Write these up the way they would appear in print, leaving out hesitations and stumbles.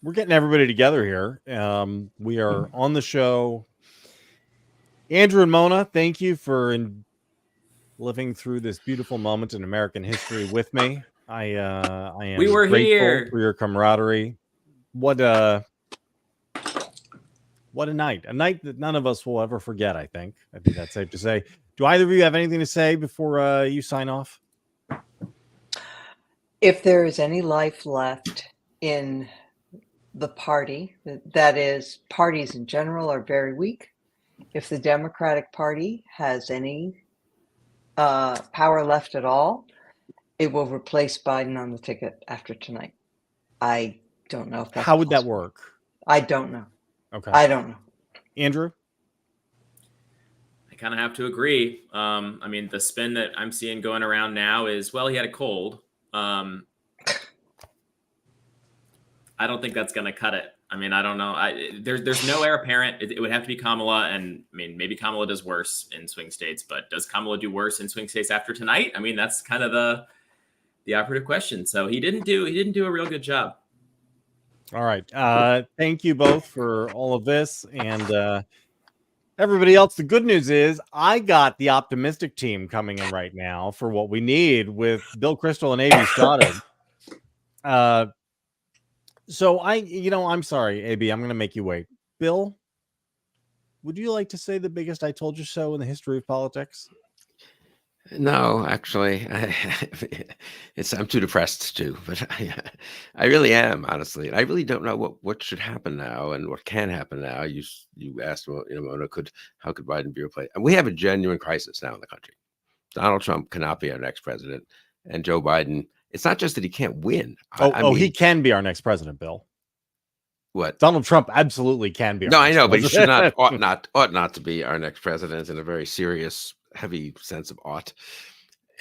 we're getting everybody together here. We are on the show. Andrew and Mona, thank you for living through this beautiful moment in American history with me. I We am were grateful here. for your camaraderie. What a night that none of us will ever forget. I think that's safe to say. Do either of you have anything to say before you sign off? If there is any life left in the party, that is, parties in general are very weak. If the Democratic Party has any power left at all, it will replace Biden on the ticket after tonight. I don't know if that's How would that possible. work? I don't know. Okay. I don't know. Andrew? I kind of have to agree. I mean, the spin that I'm seeing going around now is, well, he had a cold. I don't think that's going to cut it. I mean, I don't know. There's no heir apparent. It would have to be Kamala, and I mean, maybe Kamala does worse in swing states, but does Kamala do worse in swing states after tonight? I mean, that's kind of the operative question. So he didn't do a real good job. All right. Thank you both for all of this, and everybody else. The good news is I got the optimistic team coming in right now for what we need with Bill Kristol and A.B. Stoddard. So I'm sorry, AB. I'm going to make you wait. Bill, would you like to say the biggest "I told you so" in the history of politics? No, actually, I'm too depressed to, but I really am, honestly. I really don't know what should happen now and what can happen now. You asked, well, Mona, how could Biden be replaced? And we have a genuine crisis now in the country. Donald Trump cannot be our next president, and Joe Biden. It's not just that he can't win. I mean, he can be our next president, Bill. What? Donald Trump absolutely can be. No, I know, but he should not, ought not to be our next president in a very serious, heavy sense of ought.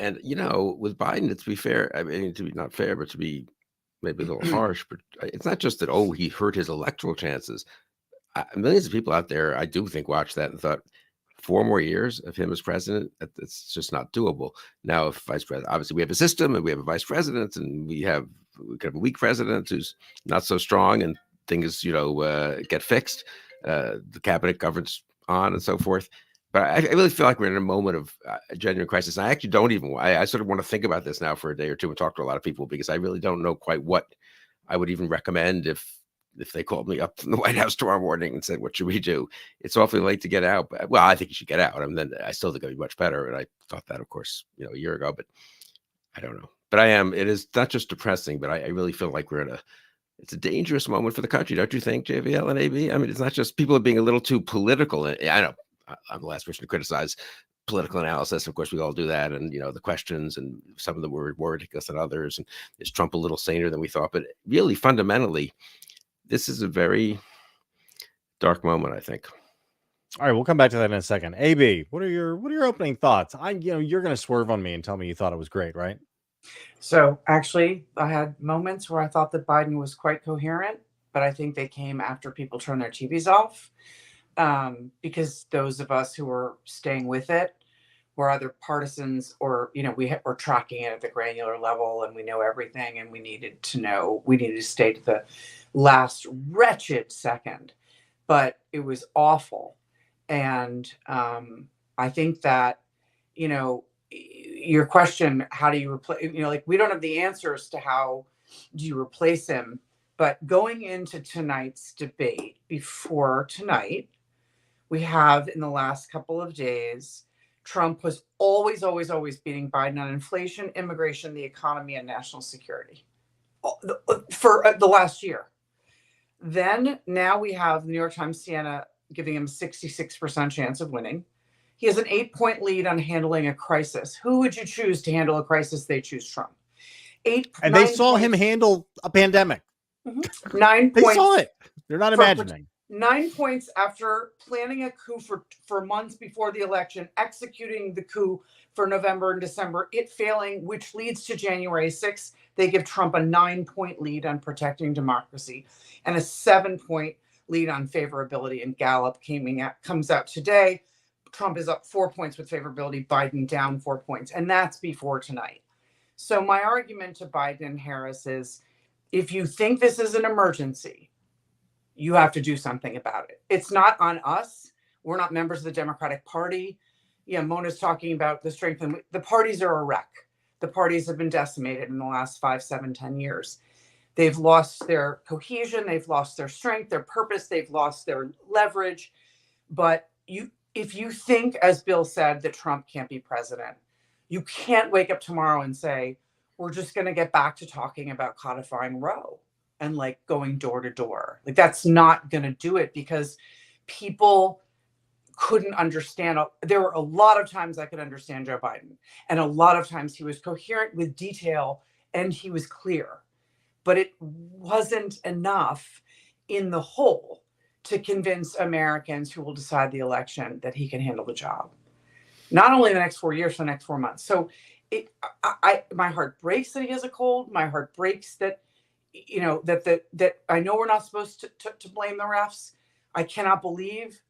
And with Biden, to be fair, I mean, to be not fair, but to be maybe a little harsh, but it's not just that, he hurt his electoral chances. Millions of people out there, I do think, watched that and thought, 4 more years of him as president, it's just not doable. Now, if vice president, obviously we have a system and we have a vice president, and we could have a weak president who's not so strong, and things, get fixed. The cabinet governs on and so forth. But I really feel like we're in a moment of a genuine crisis. I actually don't even, I sort of want to think about this now for a day or two and talk to a lot of people, because I really don't know quite what I would even recommend if they called me up from the White House tomorrow morning and said, what should we do? It's awfully late to get out. But, well, I think you should get out. I mean, then I still think it'd be much better. And I thought that, of course, a year ago, but I don't know. But it is not just depressing, but I really feel like it's a dangerous moment for the country. Don't you think, JVL and AB? I mean, it's not just people are being a little too political. And I know I'm the last person to criticize political analysis. Of course, we all do that. And, the questions, and some of them were more ridiculous than others. And is Trump a little saner than we thought? But really, fundamentally, this is a very dark moment, I think. All right, we'll come back to that in a second. AB, what are your opening thoughts? You're going to swerve on me and tell me you thought it was great, right? So actually, I had moments where I thought that Biden was quite coherent, but I think they came after people turned their TVs off, because those of us who were staying with it were either partisans or, we're tracking it at the granular level, and we know everything, and we needed to stay to the last wretched second. But it was awful. And I think that, your question, how do you replace, we don't have the answers to how do you replace him. But going into tonight's debate, before tonight, we have in the last couple of days, Trump was always beating Biden on inflation, immigration, the economy, and national security for the last year. Then now we have New York Times Siena giving him a 66% chance of winning. He has an 8-point lead on handling a crisis. Who would you choose to handle a crisis? They choose Trump. They saw him handle a pandemic. Mm-hmm. 9 they points. They saw it. They're not imagining. 9 points after planning a coup for months before the election, executing the coup for November and December, it failing, which leads to January 6th. They give Trump a 9-point lead on protecting democracy and a 7-point lead on favorability. And Gallup comes out today. Trump is up 4 points with favorability, Biden down 4 points. And that's before tonight. So my argument to Biden and Harris is, if you think this is an emergency, you have to do something about it. It's not on us. We're not members of the Democratic Party. Yeah, Mona's talking about the strength, and the parties are a wreck. The parties have been decimated in the last 5, 7, 10 years. They've lost their cohesion. They've lost their strength, their purpose. They've lost their leverage. But if you think, as Bill said, that Trump can't be president, you can't wake up tomorrow and say, we're just going to get back to talking about codifying Roe and like going door to door. Like, that's not going to do it, because people couldn't understand. There were a lot of times I could understand Joe Biden, and a lot of times he was coherent with detail and he was clear, but it wasn't enough in the whole to convince Americans who will decide the election that he can handle the job. Not only the next 4 years, for the next 4 months. So my heart breaks that he has a cold. My heart breaks that, you know, that I know we're not supposed to blame the refs. I cannot believe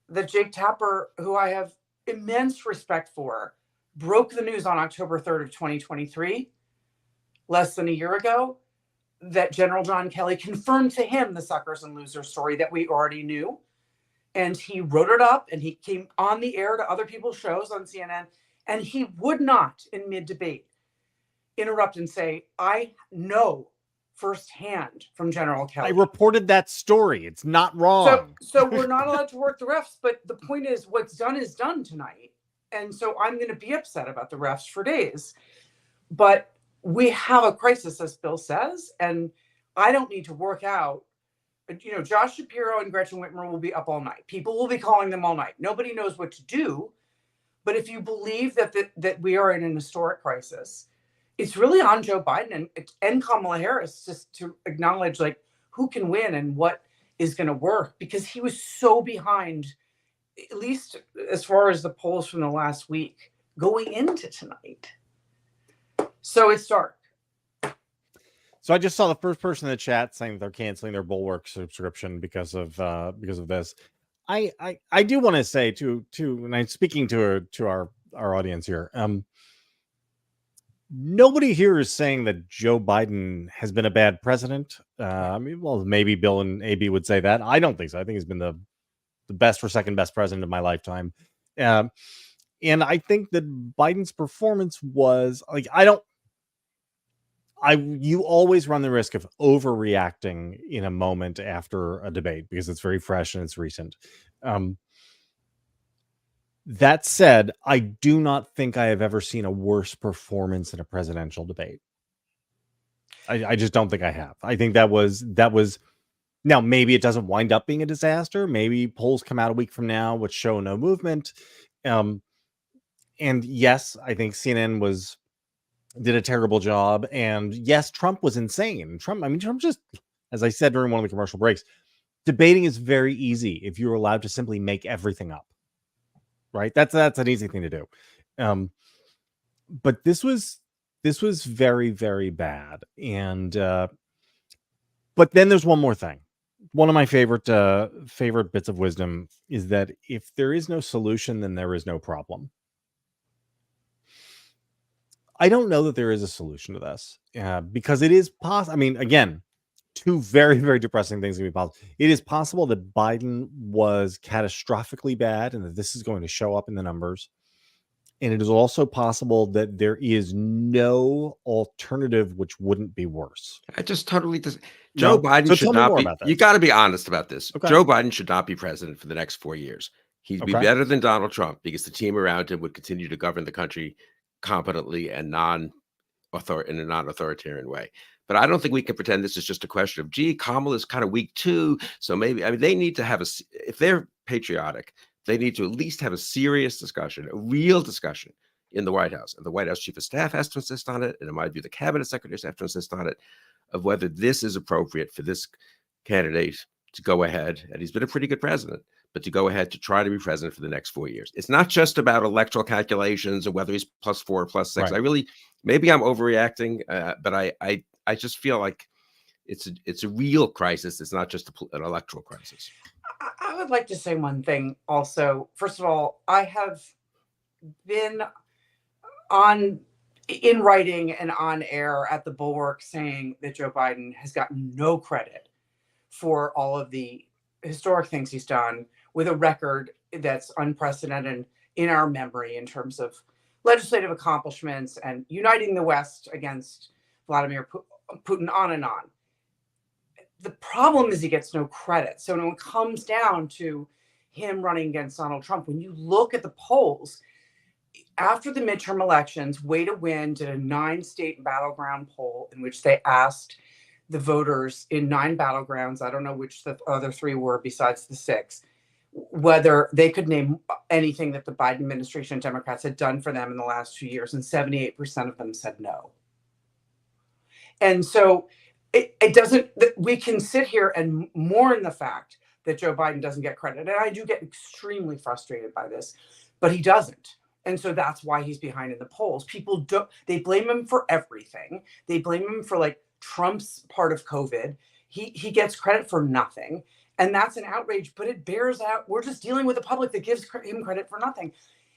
that Jake Tapper, who I have immense respect for, broke the news on October 3rd of 2023, less than a year ago, that General John Kelly confirmed to him the suckers and losers story that we already knew. And he wrote it up, and he came on the air to other people's shows on CNN, and he would not, in mid-debate, interrupt and say, I know firsthand from General Kelly. I reported that story. It's not wrong. So we're not allowed to work the refs, but the point is, what's done is done tonight. And so I'm going to be upset about the refs for days. But we have a crisis, as Bill says, and I don't need to work out. You know, Josh Shapiro and Gretchen Whitmer will be up all night. People will be calling them all night. Nobody knows what to do. But if you believe that we are in an historic crisis, it's really on Joe Biden and Kamala Harris just to acknowledge, like, who can win and what is going to work, because he was so behind, at least as far as the polls from the last week going into tonight. So it's dark. So I just saw the first person in the chat saying they're canceling their Bulwark subscription because of this. I do want to say to and I'm speaking to our audience here. Nobody here is saying that Joe Biden has been a bad president. I mean, well, maybe Bill and AB would say that. I don't think so. I think he's been the best or second best president of my lifetime. And I think that Biden's performance was like, you always run the risk of overreacting in a moment after a debate because it's very fresh and it's recent. That said, I do not think I have ever seen a worse performance in a presidential debate. I just don't think I have. I think that was now, maybe it doesn't wind up being a disaster. Maybe polls come out a week from now which show no movement. And yes, I think CNN did a terrible job. And yes, Trump was insane. Trump just, as I said during one of the commercial breaks, debating is very easy if you're allowed to simply make everything up. Right? That's an easy thing to do. But this was very, very bad. And but then there's one more thing. One of my favorite bits of wisdom is that if there is no solution, then there is no problem. I don't know that there is a solution to this because it is possible. I mean, again, two very, very depressing things can be possible. It is possible that Biden was catastrophically bad and that this is going to show up in the numbers. And it is also possible that there is no alternative which wouldn't be worse. I just totally Joe Biden should not be. You got to be honest about this. Okay. Joe Biden should not be president for the next 4 years. He'd be better than Donald Trump because the team around him would continue to govern the country competently and in a non-authoritarian way. But I don't think we can pretend this is just a question of, gee, Kamala's kind of weak too. So maybe, I mean, they need to have if they're patriotic, they need to at least have a serious discussion, a real discussion in the White House. And the White House chief of staff has to insist on it. And in my view, the cabinet secretaries have to insist on it, of whether this is appropriate for this candidate to go ahead. And he's been a pretty good president, but to go ahead to try to be president for the next 4 years. It's not just about electoral calculations or whether he's +4 or +6. Right. I really, maybe I'm overreacting, but I just feel like it's a real crisis. It's not just an electoral crisis. I would like to say one thing also. First of all, I have been in writing and on air at the Bulwark saying that Joe Biden has gotten no credit for all of the historic things he's done, with a record that's unprecedented in our memory in terms of legislative accomplishments and uniting the West against Vladimir Putin, on and on. The problem is he gets no credit. So when it comes down to him running against Donald Trump, when you look at the polls, after the midterm elections, Way to Win did a 9-state battleground poll in which they asked the voters in 9 battlegrounds, I don't know which the other 3 were besides the 6, whether they could name anything that the Biden administration and Democrats had done for them in the last 2 years, and 78% of them said no. And so it doesn't, we can sit here and mourn the fact that Joe Biden doesn't get credit. And I do get extremely frustrated by this, but he doesn't. And so that's why he's behind in the polls. People they blame him for everything. They blame him for like Trump's part of COVID. He gets credit for nothing. And that's an outrage, but it bears out. We're just dealing with a public that gives him credit for nothing.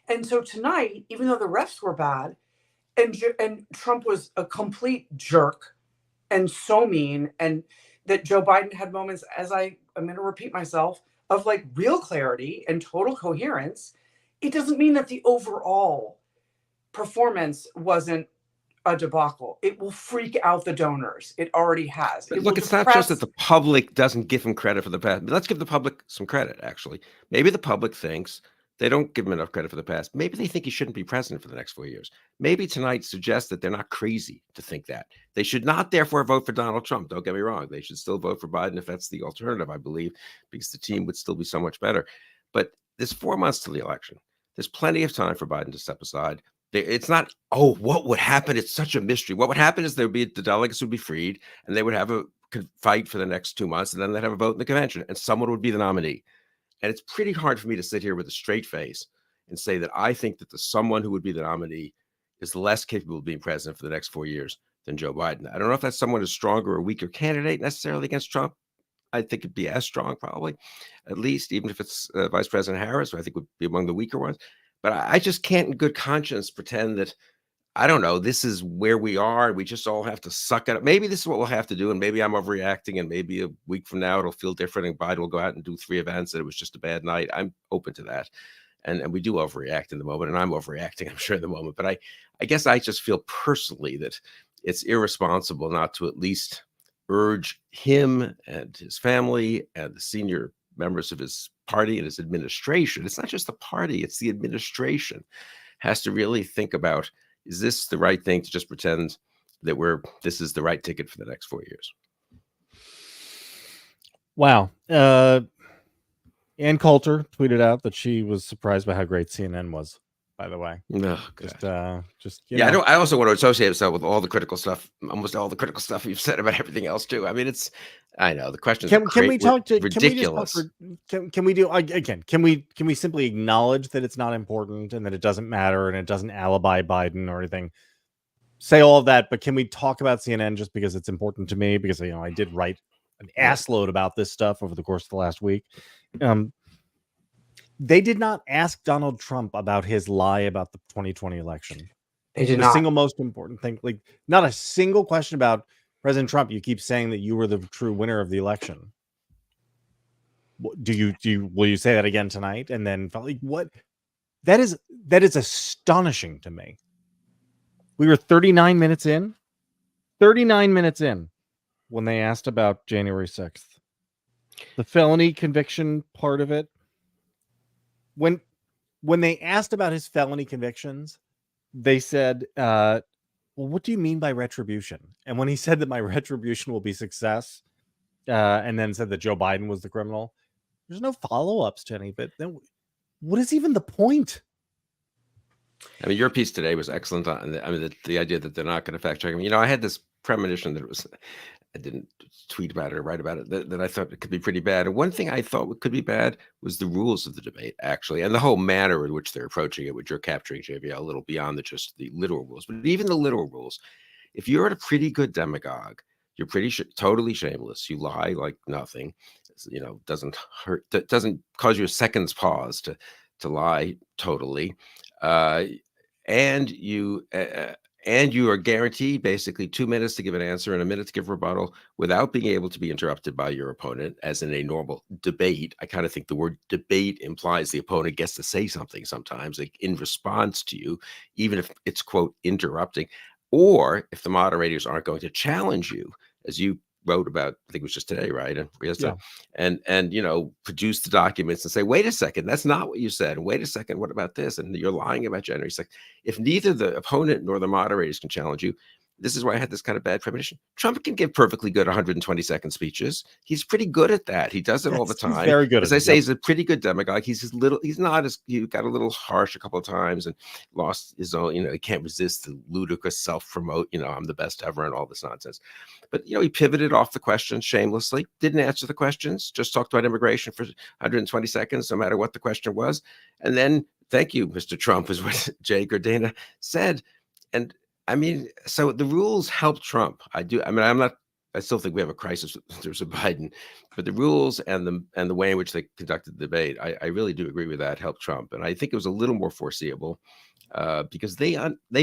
And so tonight, even though the refs were bad and Trump was a complete jerk and so mean, and that Joe Biden had moments, as I'm going to repeat myself, of like real clarity and total coherence, it doesn't mean that the overall performance wasn't a debacle. It will freak out the donors. It already has. But look, it's not just that the public doesn't give him credit for the past. Let's give the public some credit, actually. Maybe the public thinks they don't give him enough credit for the past. Maybe they think he shouldn't be president for the next 4 years. Maybe tonight suggests that they're not crazy to think that. They should not, therefore, vote for Donald Trump. Don't get me wrong. They should still vote for Biden if that's the alternative, I believe, because the team would still be so much better. But there's 4 months to the election. There's plenty of time for Biden to step aside. It's not, oh, what would happen? It's such a mystery. What would happen is the delegates would be freed, and they would have a fight for the next 2 months, and then they'd have a vote in the convention, and someone would be the nominee. And it's pretty hard for me to sit here with a straight face and say that I think that the someone who would be the nominee is less capable of being president for the next 4 years than Joe Biden. I don't know if that someone is stronger or weaker candidate necessarily against Trump. I think it'd be as strong, probably, at least, even if it's Vice President Harris, who I think would be among the weaker ones. But I just can't in good conscience pretend that, I don't know, this is where we are. We just all have to suck it up. Maybe this is what we'll have to do. And maybe I'm overreacting. And maybe a week from now, it'll feel different. And Biden will go out and do 3 events. And it was just a bad night. I'm open to that. And we do overreact in the moment. And I'm overreacting, I'm sure, in the moment. But I guess I just feel personally that it's irresponsible not to at least urge him and his family and the senior members of his party and his administration. It's not just the party, it's the administration has to really think about, is this the right thing to just pretend that this is the right ticket for the next 4 years? Wow. Ann Coulter tweeted out that she was surprised by how great CNN was, by the way. Oh, just yeah, I also want to associate myself with all the critical stuff, almost all the critical stuff you've said about everything else too. I mean, I know the question is ridiculous. Can we do again? Can we simply acknowledge that it's not important and that it doesn't matter and it doesn't alibi Biden or anything? Say all of that, but can we talk about CNN just because it's important to me? Because I did write an assload about this stuff over the course of the last week. They did not ask Donald Trump about his lie about the 2020 election. They did the not. Single most important thing, like not a single question about President Trump. You keep saying that you were the true winner of the election. Will you say that again tonight? And then like what? That is astonishing to me. We were 39 minutes in when they asked about January 6th, the felony conviction part of it. When they asked about his felony convictions, they said, well, what do you mean by retribution? And when he said that my retribution will be success, and then said that Joe Biden was the criminal, there's no follow-ups to any of it. Then what is even the point? I mean, your piece today was excellent. The idea that they're not going to fact check him. I had this premonition that I didn't tweet about it or write about it, that I thought it could be pretty bad. And one thing I thought could be bad was the rules of the debate, actually, and the whole manner in which they're approaching it, which you're capturing, JVL, a little beyond just the literal rules. But even the literal rules, if you're a pretty good demagogue, you're totally shameless. You lie like nothing. Doesn't hurt. That doesn't cause you a second's pause to lie totally. And you and you are guaranteed basically 2 minutes to give an answer and a minute to give rebuttal without being able to be interrupted by your opponent, as in a normal debate. I kind of think the word debate implies the opponent gets to say something sometimes, like in response to you, even if it's, quote, interrupting, or if the moderators aren't going to challenge you, as you wrote about, I think it was just today, right? And produce the documents and say, wait a second, that's not what you said. Wait a second, what about this? And you're lying about January 6th. If neither the opponent nor the moderators can challenge you, this is why I had this kind of bad premonition. Trump can give perfectly good 120-second speeches. He's pretty good at that. He does it all the time. He's very good. As I say, he's a pretty good demagogue. He got a little harsh a couple of times and lost his own, he can't resist the ludicrous self-promote, I'm the best ever and all this nonsense. But, he pivoted off the questions shamelessly, didn't answer the questions, just talked about immigration for 120 seconds, no matter what the question was. And then, thank you, Mr. Trump, is what Jay Gardena said. And so the rules help Trump. I still think we have a crisis in terms of Biden, but the rules and the way in which they conducted the debate, I really do agree with that, helped Trump. And I think it was a little more foreseeable because they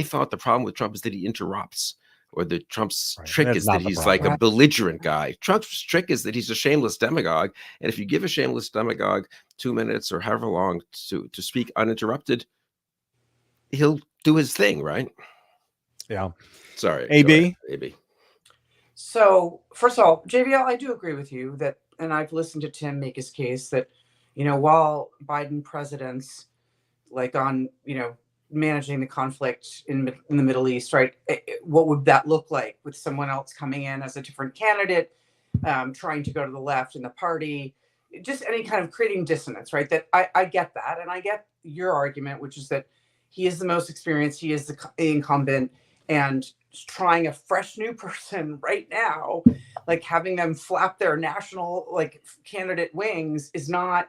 thought the problem with Trump is that he interrupts, or the Trump's trick is that he's like a belligerent guy. Trump's trick is that he's a shameless demagogue. And if you give a shameless demagogue 2 minutes or however long to speak uninterrupted, he'll do his thing, right? Yeah. Sorry. AB. So first of all, JVL, I do agree with you that, and I've listened to Tim make his case that, while Biden presidents, like on, managing the conflict in the Middle East, right? What would that look like with someone else coming in as a different candidate, trying to go to the left in the party, just any kind of creating dissonance, right? That I get that. And I get your argument, which is that he is the most experienced, he is the incumbent, and trying a fresh new person right now, like having them flap their national candidate wings is not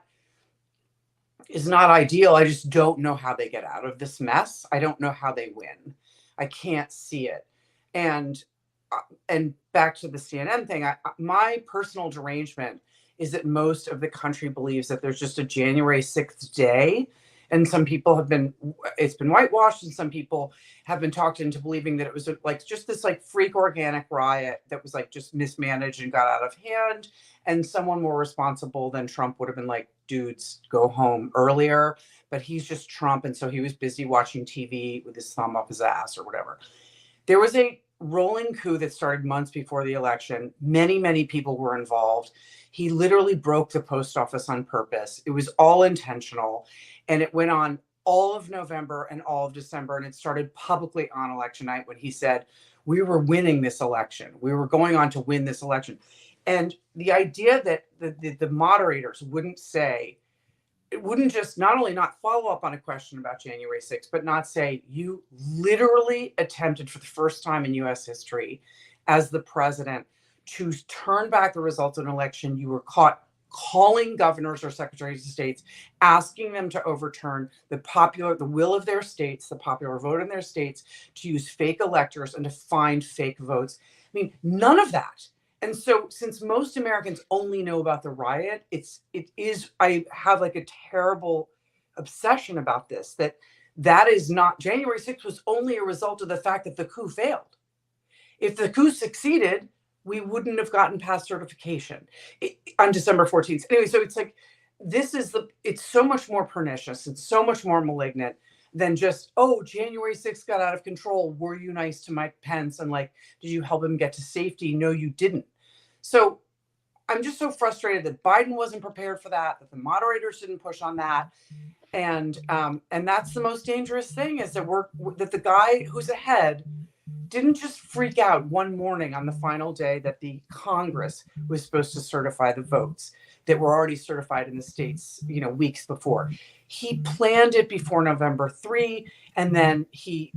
ideal. I just don't know how they get out of this mess. I don't know how they win. I can't see it. And back to the CNN thing, my personal derangement is that most of the country believes that there's just a January 6th day. And some people it's been whitewashed, and some people have been talked into believing that it was just this freak organic riot that was just mismanaged and got out of hand. And someone more responsible than Trump would have been like, dudes, go home earlier. But he's just Trump. And so he was busy watching TV with his thumb up his ass or whatever. There was a rolling coup that started months before the election. Many, many people were involved. He literally broke the post office on purpose. It was all intentional. And it went on all of November and all of December. And it started publicly on election night when he said, we were winning this election. We were going on to win this election. And the idea that the moderators wouldn't just not only not follow up on a question about January 6th, but not say, you literally attempted for the first time in U.S. history as the president to turn back the results of an election. You were caught calling governors or secretaries of states, asking them to overturn the will of their states, the popular vote in their states, to use fake electors and to find fake votes. None of that. And so since most Americans only know about the riot, I have a terrible obsession about this, that is not, January 6th was only a result of the fact that the coup failed. If the coup succeeded, we wouldn't have gotten past certification on December 14th. Anyway, so it's so much more pernicious and so much more malignant than just, January 6th got out of control. Were you nice to Mike Pence? And did you help him get to safety? No, you didn't. So I'm just so frustrated that Biden wasn't prepared for that the moderators didn't push on that. And that's the most dangerous thing, is that the guy who's ahead didn't just freak out one morning on the final day that the Congress was supposed to certify the votes that were already certified in the states, weeks before. He planned it before November 3, and then he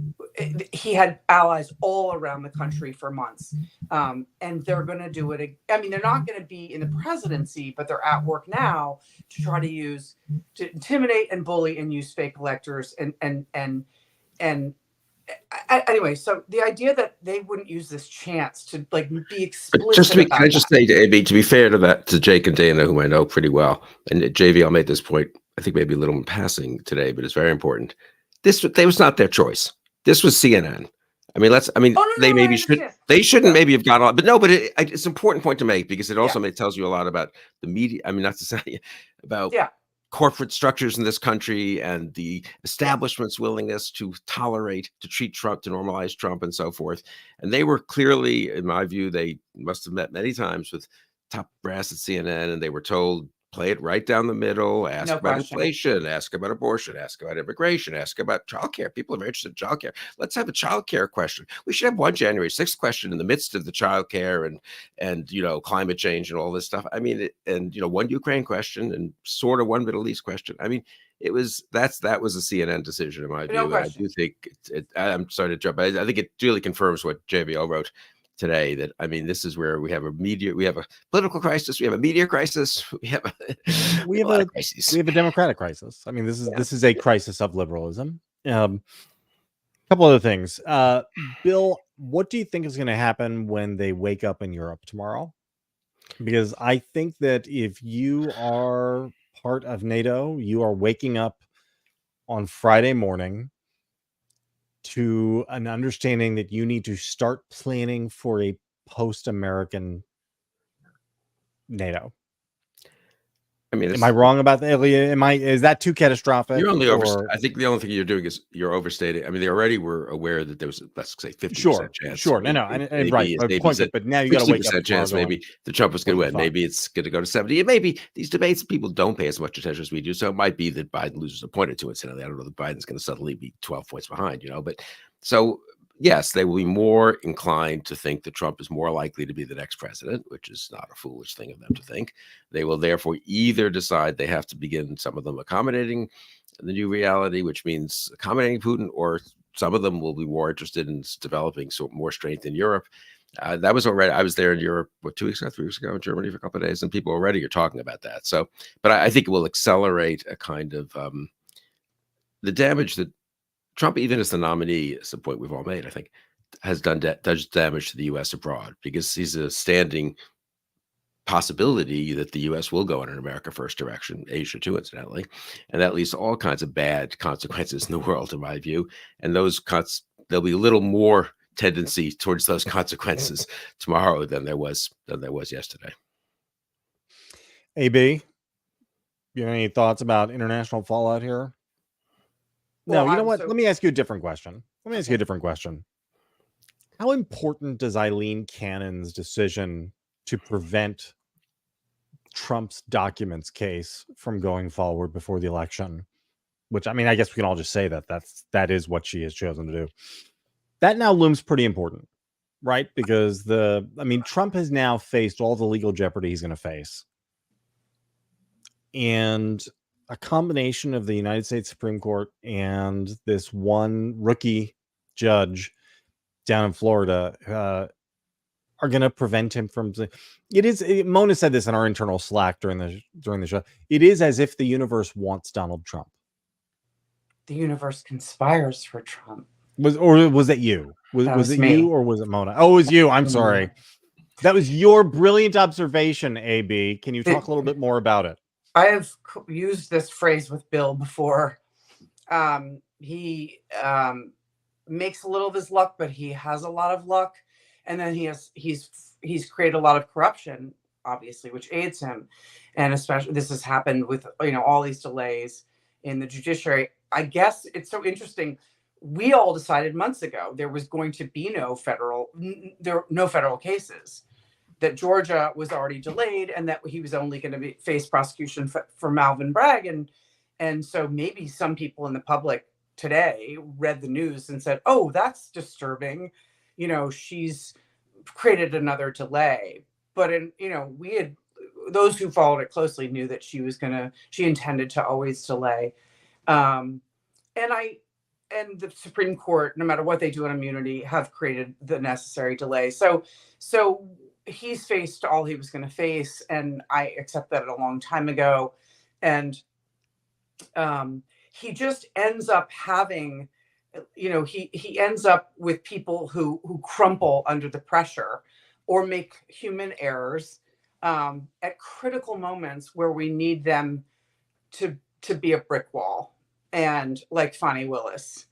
had allies all around the country for months. And they're going to do it. They're not going to be in the presidency, but they're at work now to try to intimidate and bully and use fake electors and anyway, so the idea that they wouldn't use this chance to be explicit. Can I just say to AB, to be fair to Jake and Dana, whom I know pretty well, and JVL made this point, I think maybe a little in passing today, but it's very important. This was not their choice. This was CNN. I mean, Oh, they no, maybe I should, understand. they shouldn't Yeah. maybe have gone on, but no, but it's an important point to make because it also tells you a lot about the media. I mean, not to say about Yeah. corporate structures in this country and the Yeah. establishment's willingness to treat Trump, to normalize Trump and so forth. And they were clearly, in my view, they must have met many times with top brass at CNN, and they were told, play it right down the middle, ask No about question. inflation, ask about abortion, ask about immigration, ask about childcare. People are very interested in childcare. Let's have a childcare question. We should have one January 6th question in the midst of the childcare and climate change and all this stuff. I mean, one Ukraine question and sort of one Middle East question. I mean, that was a CNN decision in my view. No And I question. do think I'm sorry to jump. I think it really confirms what JVO wrote today, that I mean, this is where we have a political crisis, we have a media crisis, we have a lot of crises. We have a democratic crisis. I mean, this is a crisis of liberalism. Couple other things. Bill, what do you think is going to happen when they wake up in Europe tomorrow? Because I think that if you are part of NATO, you are waking up on Friday morning to an understanding that you need to start planning for a post-American NATO. I mean, am I wrong about that? Is that too catastrophic? You're only I think the only thing you're doing is you're overstating. I mean, they already were aware that there was, let's say, 50% chance. Sure. Right. But now you got to wake up chance maybe the Trump was going to win. Maybe it's going to go to 70. And maybe these debates, people don't pay as much attention as we do. So it might be that Biden loses a point or two. Incidentally, I don't know that Biden's going to suddenly be 12 points behind, but so yes, they will be more inclined to think that Trump is more likely to be the next president, which is not a foolish thing of them to think. They will therefore either decide they have to begin, some of them, accommodating the new reality, which means accommodating Putin, or some of them will be more interested in developing more strength in Europe. That was already, I was there in Europe, 3 weeks ago, in Germany for a couple of days, and people already are talking about that. So, but I think it will accelerate a kind of the damage that Trump, even as the nominee, is a point we've all made, I think, has does damage to the U.S. abroad, because he's a standing possibility that the U.S. will go in an America first direction, Asia too, incidentally, and that leads to all kinds of bad consequences in the world, in my view. And there'll be a little more tendency towards those consequences tomorrow than there was yesterday. AB, you have any thoughts about international fallout here? No, you know what? Let me ask you a different question. How important does Eileen Cannon's decision to prevent Trump's documents case from going forward before the election, which, I mean, I guess we can all just say that is what she has chosen to do, that now looms pretty important, right? Because Trump has now faced all the legal jeopardy he's going to face. And a combination of the United States Supreme Court and this one rookie judge down in Florida are going to prevent him from. Mona said this in our internal Slack during the show. It is as if the universe wants Donald Trump. The universe conspires for Trump. Was it you? Was it me. you or was it Mona? Oh, it was you. I'm sorry. That was your brilliant observation, AB. Can you talk a little bit more about it? I have used this phrase with Bill before. He makes a little of his luck, but he has a lot of luck, and then he's created a lot of corruption, obviously, which aids him. And especially this has happened with all these delays in the judiciary. I guess it's so interesting. We all decided months ago there was going to be no federal cases, that Georgia was already delayed, and that he was only going to face prosecution for Malvin Bragg. And so maybe some people in the public today read the news and said, oh, that's disturbing. She's created another delay. But those who followed it closely knew that she intended to always delay. And the Supreme Court, no matter what they do on immunity, have created the necessary delay. So he's faced all he was going to face, and I accept that a long time ago. And he just ends up having, he ends up with people who crumple under the pressure or make human errors at critical moments where we need them to be a brick wall. And like Fani Willis.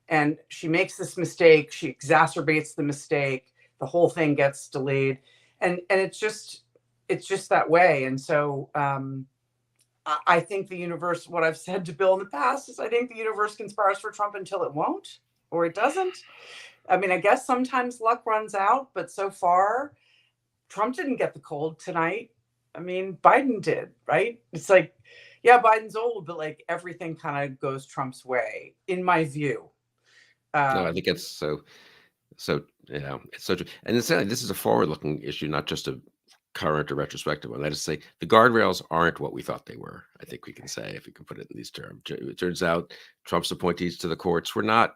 And she makes this mistake. She exacerbates the mistake. The whole thing gets delayed. And it's just that way. And so I think the universe, what I've said to Bill in the past is I think the universe conspires for Trump until it won't or it doesn't. I mean, I guess sometimes luck runs out, but so far, Trump didn't get the cold tonight. I mean, Biden did, right? It's like, yeah, Biden's old, but like everything kind of goes Trump's way, in my view. No, I think it's so it's so true. And it's this is a forward-looking issue, not just a current or retrospective one. That is to say, the guardrails aren't what we thought they were. I think we can say, if we can put it in these terms. It turns out Trump's appointees to the courts were not,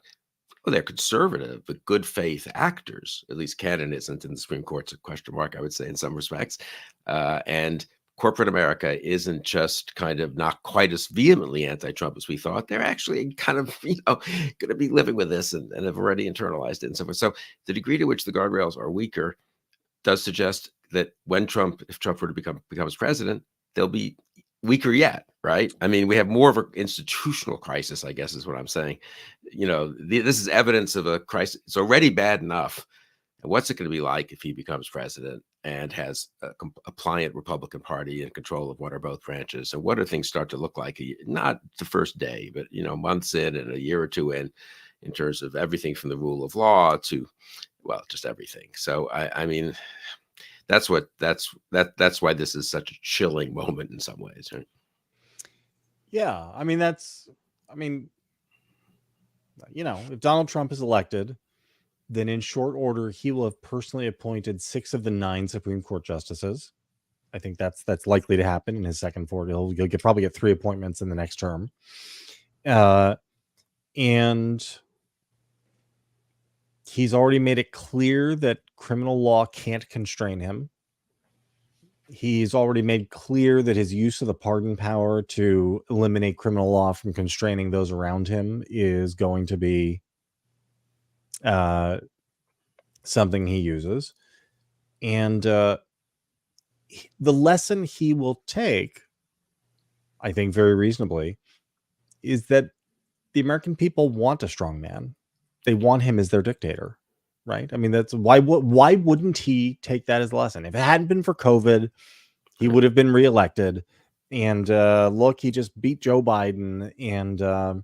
well, they're conservative, but good faith actors. At least Cannon isn't, in the Supreme Court's a question mark, I would say, in some respects. And corporate America isn't just kind of not quite as vehemently anti-Trump as we thought. They're actually kind of, going to be living with this and have already internalized it and so forth. So the degree to which the guardrails are weaker does suggest that when if Trump were to becomes president, they'll be weaker yet, right? I mean, we have more of an institutional crisis, I guess is what I'm saying. This is evidence of a crisis. It's already bad enough. And what's it going to be like if he becomes president and has a pliant Republican Party in control of one or both branches? And what do things start to look like? Not the first day, but months in and a year or two in terms of everything from the rule of law to, well, just everything. So I mean, that's why this is such a chilling moment in some ways, right? Yeah, I mean, if Donald Trump is elected, then in short order, he will have personally appointed 6 of the 9 Supreme Court justices. I think that's likely to happen in his second forward. He'll probably get 3 appointments in the next term. And he's already made it clear that criminal law can't constrain him. He's already made clear that his use of the pardon power to eliminate criminal law from constraining those around him is going to be something he uses. And the lesson he will take, I think very reasonably, is that the American people want a strong man. They want him as their dictator, right? I mean, that's why wouldn't he take that as a lesson? If it hadn't been for COVID, he would have been reelected. And look, he just beat Joe Biden, and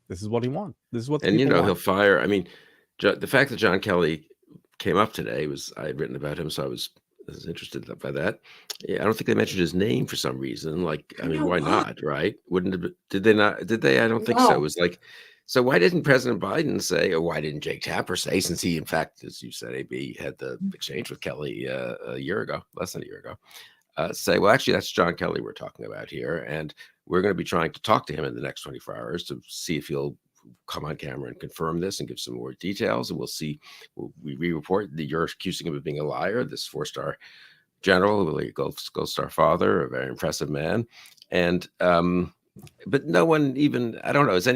this is what he wants. This is what the people want. He'll fire. I mean, the fact that John Kelly came up today I had written about him, so I was interested by that. Yeah, I don't think they mentioned his name for some reason. Like, I mean, why not? Right? Did they not? Did they? I don't think so. It was like, so why didn't President Biden say, or why didn't Jake Tapper say, since he, in fact, as you said, AB had the exchange with Kelly a year ago, less than a year ago, say, well, actually, that's John Kelly we're talking about here, and we're going to be trying to talk to him in the next 24 hours to see if he'll come on camera and confirm this and give some more details, and we'll see. We report that you're accusing him of being a liar, this 4-star general, really Gold Star father, a very impressive man. And but no one even, I don't know, I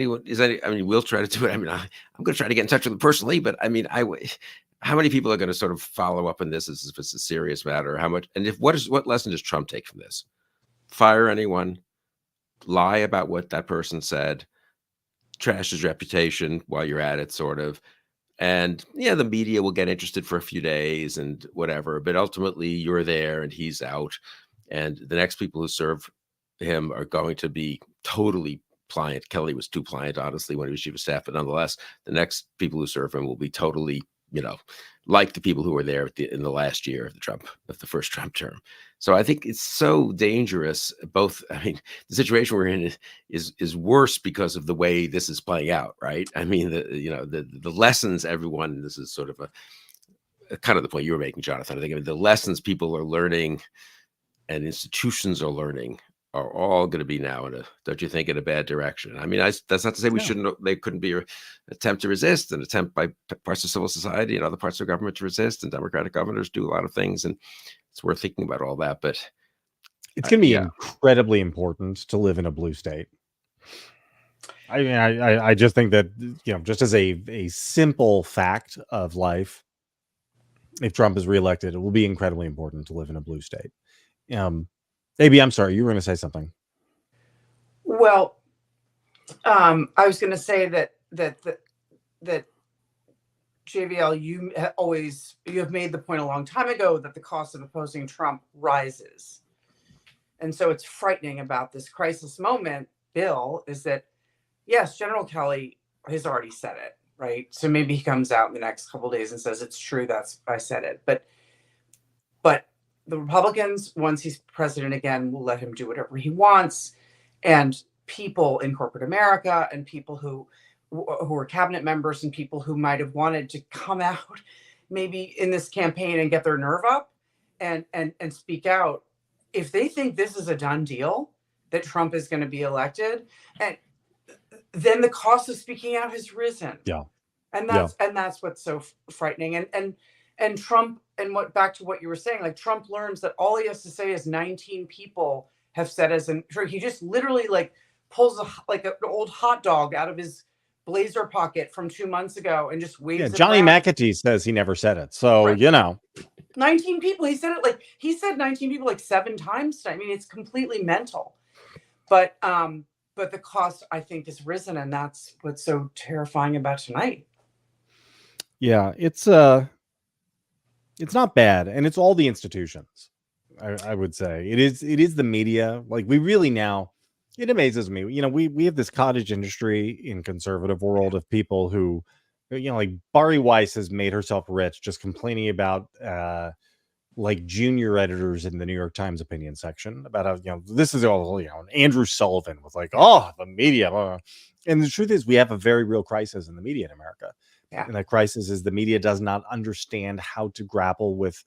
mean, we'll try to do it. I mean, I'm going to try to get in touch with him personally, but I mean, how many people are going to sort of follow up on this as if it's a serious matter? How much, and what lesson does Trump take from this? Fire anyone, lie about what that person said, trash his reputation while you're at it, sort of. And yeah, the media will get interested for a few days and whatever, but ultimately you're there and he's out. And the next people who serve him are going to be totally pliant. Kelly was too pliant, honestly, when he was chief of staff, but nonetheless, the next people who serve him will be totally, like the people who were there in the last year of the first Trump term. So I think it's so dangerous. Both, I mean, the situation we're in is worse because of the way this is playing out, right? I mean, the lessons everyone. This is sort of a kind of the point you were making, Jonathan. I think the lessons people are learning and institutions are learning are all going to be now don't you think, in a bad direction? I mean, that's not to say they couldn't be an attempt to resist, an attempt by parts of civil society and other parts of government to resist, and Democratic governors do a lot of things, and it's worth thinking about all that. But it's going to be incredibly important to live in a blue state. I mean, I just think that, just as a simple fact of life, if Trump is reelected, it will be incredibly important to live in a blue state. AB, I'm sorry, you were going to say something. Well, I was going to say that JVL, you have made the point a long time ago that the cost of opposing Trump rises. And so it's frightening about this crisis moment, Bill, is that, yes, General Kelly has already said it, right? So maybe he comes out in the next couple of days and says, it's true, I said it. But the Republicans, once he's president again, will let him do whatever he wants. And people in corporate America and people who are cabinet members and people who might have wanted to come out maybe in this campaign and get their nerve up and speak out, if they think this is a done deal, that Trump is going to be elected, and then the cost of speaking out has risen. Yeah. And that's what's so frightening. And Trump, and back to what you were saying, like Trump learns that all he has to say is 19 people have said he just literally like pulls an old hot dog out of his blazer pocket from 2 months ago and just waves it Johnny around. McAtee says he never said it. So, right. 19 people. He said it he said 19 people like 7 times. I mean, it's completely mental. But the cost, I think, has risen, and that's what's so terrifying about tonight. Yeah, it's not bad, and it's all the institutions. I would say it is the media. Like, we really now, it amazes me. We have this cottage industry in conservative world of people who, like Bari Weiss has made herself rich just complaining about like junior editors in the New York Times opinion section about how, this is all, Andrew Sullivan was like, oh, the media. And the truth is, we have a very real crisis in the media in America. Yeah. And that crisis is the media does not understand how to grapple with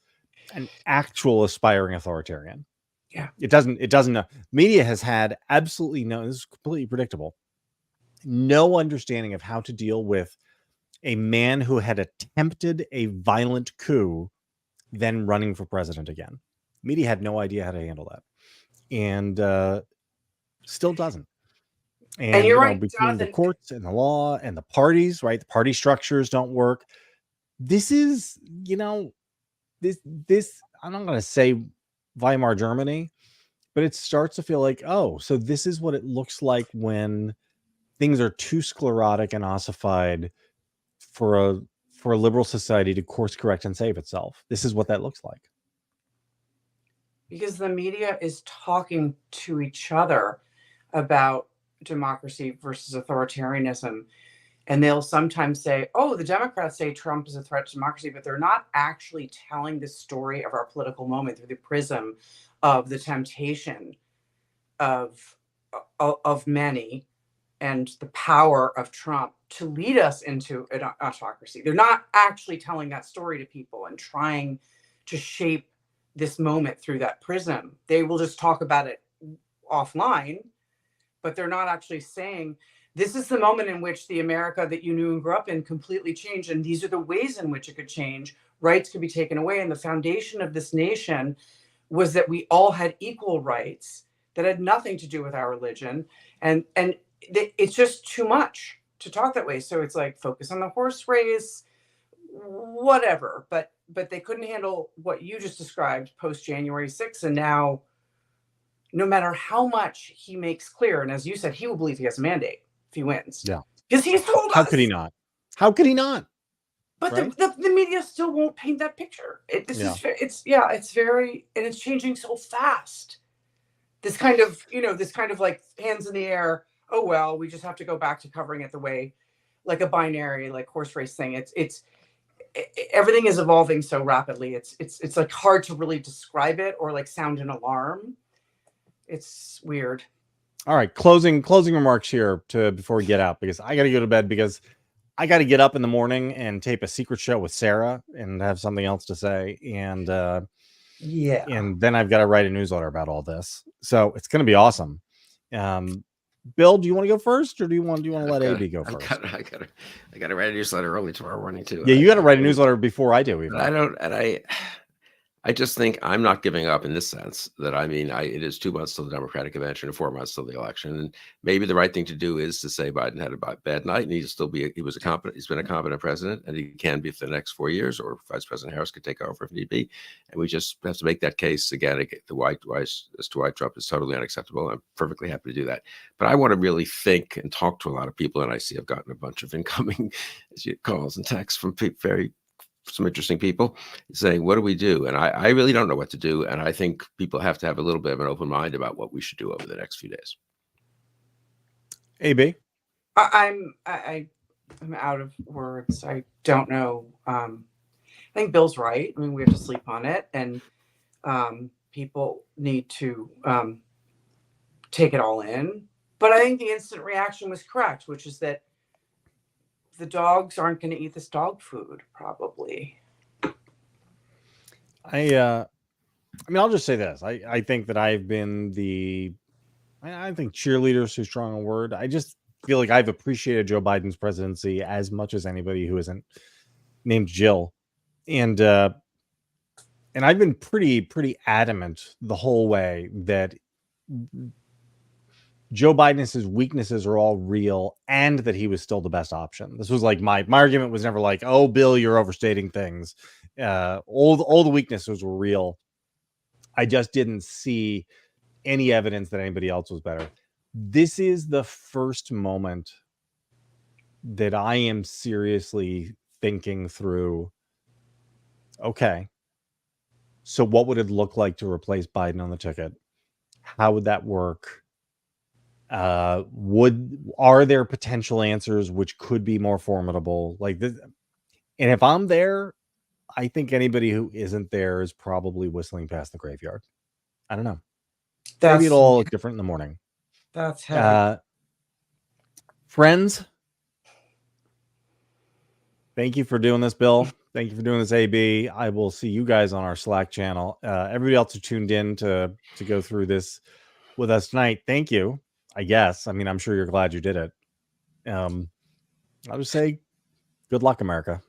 an actual aspiring authoritarian. Yeah. It doesn't know. Media has had absolutely this is completely predictable, no understanding of how to deal with a man who had attempted a violent coup, then running for president again. Media had no idea how to handle that, and still doesn't. And you're right, between Jonathan. the courts and the law and the parties, right? The party structures don't work. This is, this I'm not going to say Weimar Germany, but it starts to feel like, oh, so this is what it looks like when things are too sclerotic and ossified for a liberal society to course correct and save itself. This is what that looks like. Because the media is talking to each other about democracy versus authoritarianism. And they'll sometimes say, oh, the Democrats say Trump is a threat to democracy, but they're not actually telling the story of our political moment through the prism of the temptation of many and the power of Trump to lead us into an autocracy. They're not actually telling that story to people and trying to shape this moment through that prism. They will just talk about it offline, but they're not actually saying, this is the moment in which the America that you knew and grew up in completely changed, and these are the ways in which it could change. Rights could be taken away, and the foundation of this nation was that we all had equal rights that had nothing to do with our religion, and it's just too much to talk that way. So it's like, focus on the horse race, whatever. But they couldn't handle what you just described post January 6th, and now, no matter how much he makes clear, and as you said, he will believe he has a mandate if he wins. Yeah. Because he's told us. How could he not? How could he not? But right? the media still won't paint that picture. It's very, and it's changing so fast. This kind of like hands in the air. Oh, well, we just have to go back to covering it the way, like a binary, like horse race thing. It's everything is evolving so rapidly. It's like hard to really describe it or like sound an alarm. It's weird. All right. Closing remarks here before we get out, because I got to go to bed, because I got to get up in the morning and tape a secret show with Sarah and have something else to say. And and then I've got to write a newsletter about all this. So it's going to be awesome. Bill, do you want to go first, or do you want to let AB go first? I gotta write a newsletter early tomorrow morning too. Yeah, you got to write a newsletter before I do. Even. I don't, and I just think I'm not giving up in this sense that it is 2 months till the Democratic convention and 4 months till the election. And maybe the right thing to do is to say Biden had a bad night and he's been a competent president and he can be for the next 4 years, or Vice President Harris could take over if need be. And we just have to make that case again, as to why Trump is totally unacceptable. I'm perfectly happy to do that. But I want to really think and talk to a lot of people. And I see I've gotten a bunch of incoming calls and texts from some interesting people saying, what do we do? And I really don't know what to do. And I think people have to have a little bit of an open mind about what we should do over the next few days. AB? I'm out of words. I don't know. I think Bill's right. I mean, we have to sleep on it, and people need to take it all in. But I think the instant reaction was correct, which is that the dogs aren't going to eat this dog food, probably. I mean, I'll just say this. I think that I've been I think cheerleader is too strong a word. I just feel like I've appreciated Joe Biden's presidency as much as anybody who isn't named Jill. And I've been pretty adamant the whole way that Joe Biden's weaknesses are all real and that he was still the best option. This was like my argument was never like, oh, Bill, you're overstating things. All the weaknesses were real. I just didn't see any evidence that anybody else was better. This is the first moment that I am seriously thinking through, okay, so what would it look like to replace Biden on the ticket? How would that work? Are there potential answers which could be more formidable like this? And if I'm there, I think anybody who isn't there is probably whistling past the graveyard. I don't know. Maybe it'll all look different in the morning. That's heavy. Friends, thank you for doing this, Bill. Thank you for doing this, AB. I will see you guys on our Slack channel. Everybody else who tuned in to go through this with us tonight, thank you. I guess. I mean, I'm sure you're glad you did it. I'll just say, good luck, America.